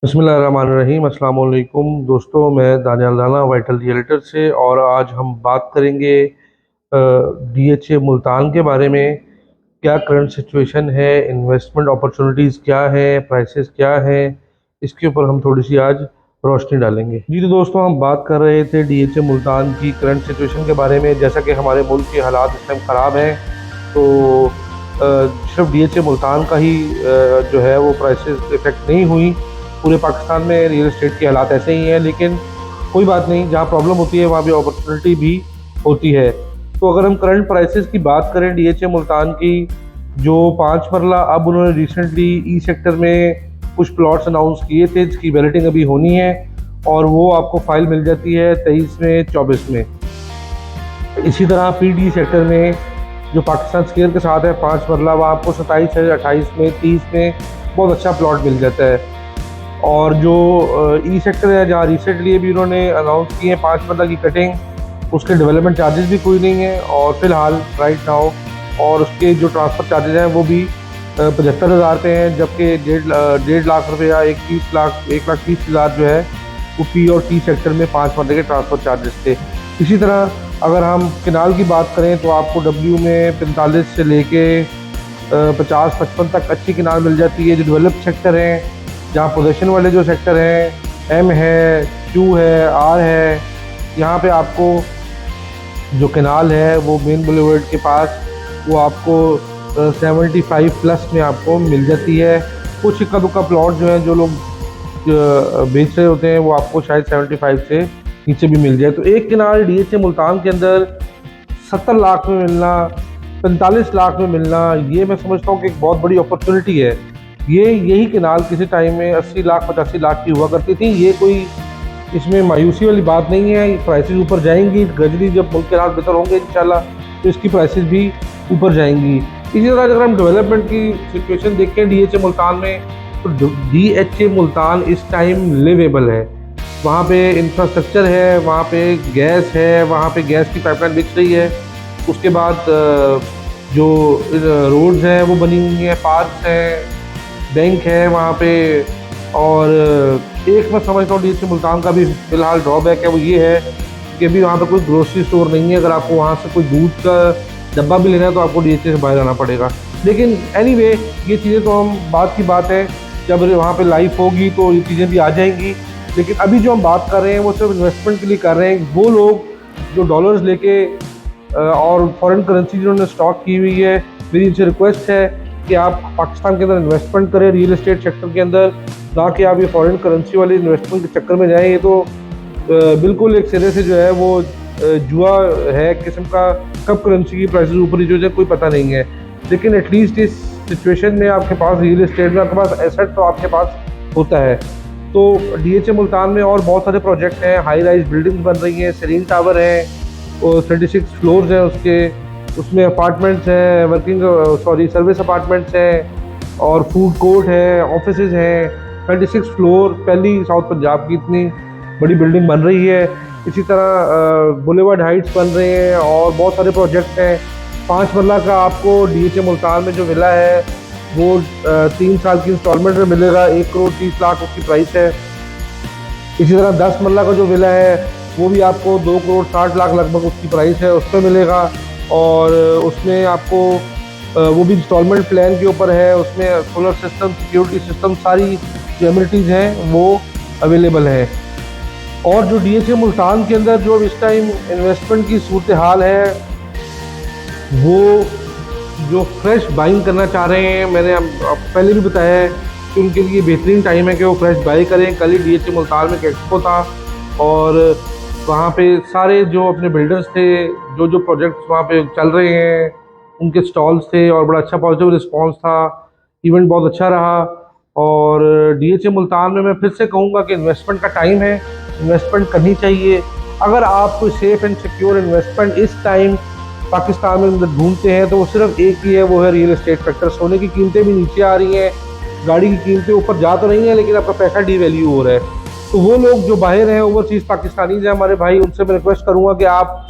बिस्मिल्लाहिर्रहमानिर्रहीम। अस्सलाम वालेकुम दोस्तों, मैं दानियाल राना वाइटल रियल्टर से। और आज हम बात करेंगे डीएचए मुल्तान के बारे में। क्या करंट सिचुएशन है, इन्वेस्टमेंट अपॉर्चुनिटीज़ क्या है, प्राइसेस क्या है, इसके ऊपर हम थोड़ी सी आज रोशनी डालेंगे। जी तो दोस्तों, हम बात कर रहे थे डीएचए मुल्तान की करंट सिचुएशन के बारे में। जैसा कि हमारे मुल्क के हालात इस टाइम ख़राब हैं, तो सिर्फ डीएचए मुल्तान का ही जो है वो प्राइसेस इफेक्ट नहीं हुई। पूरे पाकिस्तान में रियल एस्टेट के हालात ऐसे ही हैं, लेकिन कोई बात नहीं, जहाँ प्रॉब्लम होती है वहाँ भी अपॉर्चुनिटी भी होती है। तो अगर हम करंट प्राइसेस की बात करें डीएचए मुल्तान की, जो 5 मरला, अब उन्होंने रिसेंटली ई सेक्टर में कुछ प्लॉट्स अनाउंस किए थे जिसकी वैलिडिंग अभी होनी है, और वो आपको फाइल मिल जाती है 23 में 24 में। इसी तरह पीडी सेक्टर में जो पाकिस्तान स्केयर के साथ है 5 मरला, वहाँ आपको 27 से 28 में 30 में बहुत अच्छा प्लॉट मिल जाता है। और जो ई सेक्टर है, जहाँ रिसेंटली भी उन्होंने अनाउंस किए हैं 5 मरला की कटिंग, उसके डेवलपमेंट चार्जेस भी कोई नहीं है और फिलहाल राइट नाउ, और उसके जो ट्रांसफ़र चार्जेस हैं वो भी 75,000 पे हैं, जबकि 1.5 लाख रुपया, 1,30,000 जो है वो पी और टी सेक्टर में 5 मरले के ट्रांसफ़र चार्जेस थे। इसी तरह अगर हम किनाल की बात करें तो आपको डब्ल्यू में 45 से लेके 50-55 तक अच्छी किनाल मिल जाती है। जो डेवलप्ड सेक्टर हैं, जहाँ पोजीशन वाले जो सेक्टर हैं, एम है, क्यू है, आर है, यहाँ पे आपको जो कैनाल है वो मेन बुलेवर्ड के पास वो आपको 75 प्लस में आपको मिल जाती है। कुछ इक्का दुक्का प्लॉट जो हैं, जो लोग बेच रहे होते हैं, वो आपको शायद 75 से नीचे भी मिल जाए। तो एक किनाल डीएचए मुल्तान के अंदर 70 लाख में मिलना, 45 लाख में मिलना, ये मैं समझता हूँ कि एक बहुत बड़ी अपॉर्चुनिटी है। यही किनाल किसी टाइम में 80 लाख 85 लाख की हुआ करती थी। ये कोई इसमें मायूसी वाली बात नहीं है। प्राइसेस ऊपर जाएंगी ग्रेजुअली, जब मुल्क के हालात बेहतर होंगे इंशाल्लाह, तो इसकी प्राइसेस भी ऊपर जाएंगी। इसी तरह अगर हम डेवलपमेंट की सिचुएशन देखें डीएचए मुल्तान में, तो डीएचए मुल्तान इस टाइम लिवेबल है। वहाँ पे इंफ्रास्ट्रक्चर है, वहाँ पे गैस है, वहाँ पे गैस की पाइपलाइन बिछ रही है। उसके बाद जो रोड्स हैं वो बनी हुई हैं, पार्क्स हैं, बैंक है वहाँ पे। और एक मैं समझता हूँ डीएचए मुल्तान का भी फ़िलहाल ड्रॉबैक है, वो ये है कि अभी वहाँ पे कोई ग्रोसरी स्टोर नहीं है। अगर आपको वहाँ से कोई दूध का डब्बा भी लेना है तो आपको डीएचए से बाहर आना पड़ेगा। लेकिन एनीवे, ये चीज़ें तो हम बात की बात है, जब वहाँ पे लाइफ होगी तो ये चीज़ें भी आ जाएंगी। लेकिन अभी जो हम बात कर रहे हैं वो सिर्फ इन्वेस्टमेंट के लिए कर रहे हैं। वो लोग जो डॉलर्स लेके और फॉरेन करेंसी जिन्होंने स्टॉक की हुई है, मेरी इनसे रिक्वेस्ट है कि आप पाकिस्तान के अंदर इन्वेस्टमेंट करें रियल एस्टेट सेक्टर के अंदर, ना कि आप ये फॉरेन करेंसी वाली इन्वेस्टमेंट के चक्कर में जाएं। ये तो बिल्कुल एक सिरे से जो है वो जुआ है किस्म का। कब करेंसी की प्राइसेस ऊपर नीचे हो जाए कोई पता नहीं है। लेकिन एटलीस्ट इस सिचुएशन में आपके पास रियल एस्टेट में आपके पास एसेट तो आपके पास होता है। तो डीएचए मुल्तान में और बहुत सारे प्रोजेक्ट हैं, हाई राइज बिल्डिंग्स बन रही हैं, सेरीन टावर है और 36 फ्लोर्स हैं उसके, उसमें अपार्टमेंट्स हैं, सर्विस अपार्टमेंट्स हैं, और फूड कोर्ट है, ऑफिसेज हैं। 26 फ्लोर, पहली साउथ पंजाब की इतनी बड़ी बिल्डिंग बन रही है। इसी तरह बुलेवर्ड हाइट्स बन रहे हैं और बहुत सारे प्रोजेक्ट हैं। 5 मरला का आपको डीएचए मुल्तान में जो मिला है वो 3 साल की इंस्टॉलमेंट में मिलेगा, 1,30,00,000 उसकी प्राइस है। इसी तरह 10 मरला का जो विला है वो भी आपको 2,60,00,000 लगभग उसकी प्राइस है, उस पर मिलेगा। और उसमें आपको वो भी इंस्टॉलमेंट प्लान के ऊपर है, उसमें सोलर सिस्टम, सिक्योरिटी सिस्टम, सारी जो एमिनिटीज़ हैं वो अवेलेबल है। और जो डीएचए मुल्तान के अंदर जो इस टाइम इन्वेस्टमेंट की सूरत हाल है, वो जो फ्रेश बाइंग करना चाह रहे हैं, मैंने पहले भी बताया है कि उनके लिए बेहतरीन टाइम है कि वो फ्रेश बाई करें। कल ही डीएचए मुल्तान में एक एक्सपो था और वहाँ पे सारे जो अपने बिल्डर्स थे, जो जो प्रोजेक्ट्स वहाँ पे चल रहे हैं, उनके स्टॉल्स थे और बड़ा अच्छा पॉजिटिव रिस्पांस था। इवेंट बहुत अच्छा रहा। और डीएचए मुल्तान में मैं फिर से कहूँगा कि इन्वेस्टमेंट का टाइम है, इन्वेस्टमेंट करनी चाहिए। अगर आप कोई सेफ़ एंड सिक्योर इन्वेस्टमेंट इस टाइम पाकिस्तान में ढूंढते हैं तो वो सिर्फ एक ही है, वो है रियल एस्टेट सेक्टर। सोने की कीमतें भी नीचे आ रही हैं, गाड़ी की कीमतें ऊपर जा तो रही हैं, लेकिन आपका पैसा डी वैल्यू हो रहा है। तो वो लोग जो बाहर हैं, ओवरसीज़ पाकिस्तानीज हैं हमारे भाई, उनसे मैं रिक्वेस्ट करूँगा कि आप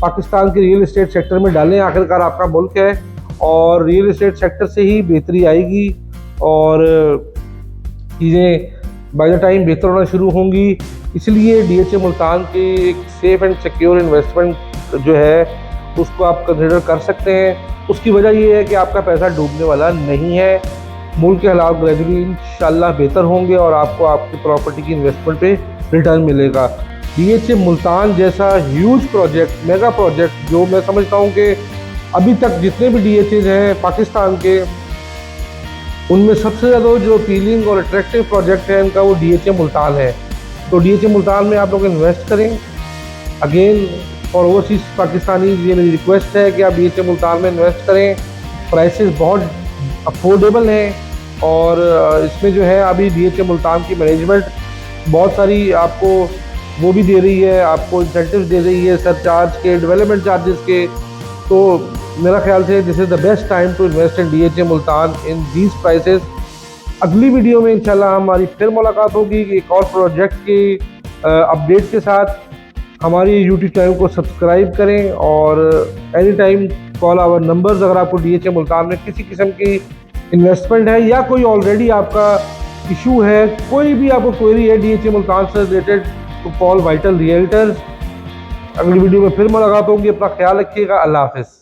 पाकिस्तान के रियल एस्टेट सेक्टर में डालें। आखिरकार आपका मुल्क है और रियल एस्टेट सेक्टर से ही बेहतरी आएगी और चीज़ें बाय द टाइम बेहतर होना शुरू होंगी। इसलिए DHA मुल्तान की एक सेफ़ एंड सिक्योर इन्वेस्टमेंट जो है उसको आप कंसिडर कर सकते हैं। उसकी वजह ये है कि आपका पैसा डूबने वाला नहीं है। मुल्क के हालात ग्रेजुअली इंशाल्लाह बेहतर होंगे और आपको आपकी प्रॉपर्टी की इन्वेस्टमेंट पे रिटर्न मिलेगा। DHA मुल्तान जैसा ह्यूज प्रोजेक्ट, मेगा प्रोजेक्ट, जो मैं समझता हूँ कि अभी तक जितने भी DHAs हैं पाकिस्तान के, उनमें सबसे ज़्यादा जो अपीलिंग और अट्रैक्टिव प्रोजेक्ट है इनका वो DHA मुल्तान है। तो DHA मुल्तान में आप लोग इन्वेस्ट करें। अगेन फॉर ओवरसीज पाकिस्तानी ये मेरी रिक्वेस्ट है कि आप DHA मुल्तान में इन्वेस्ट करें। प्राइसेस बहुत अफोर्डेबल हैं और इसमें जो है अभी DHA मुल्तान की मैनेजमेंट बहुत सारी आपको वो भी दे रही है, आपको इंसेंटिव्स दे रही है सरचार्ज के, डेवलपमेंट चार्जेस के। तो मेरा ख्याल से this is the best time to invest in DHA Multan in these prices. अगली वीडियो में इंशाल्लाह हमारी फिर मुलाकात होगी एक और प्रोजेक्ट के अपडेट के साथ। हमारी यूट्यूब चैनल को सब्सक्राइब करें और any time call our numbers. अगर आपको DHA मुल्तान में किसी किस्म की इन्वेस्टमेंट है या कोई ऑलरेडी आपका इशू है, कोई भी आपको क्वेरी है DHA मुल्तान से रिलेटेड, तो कॉल वाइटल रियल्टर्स। अगली वीडियो में फिर मुलाकात होगी। अपना ख्याल रखिएगा। अल्लाह हाफिज़।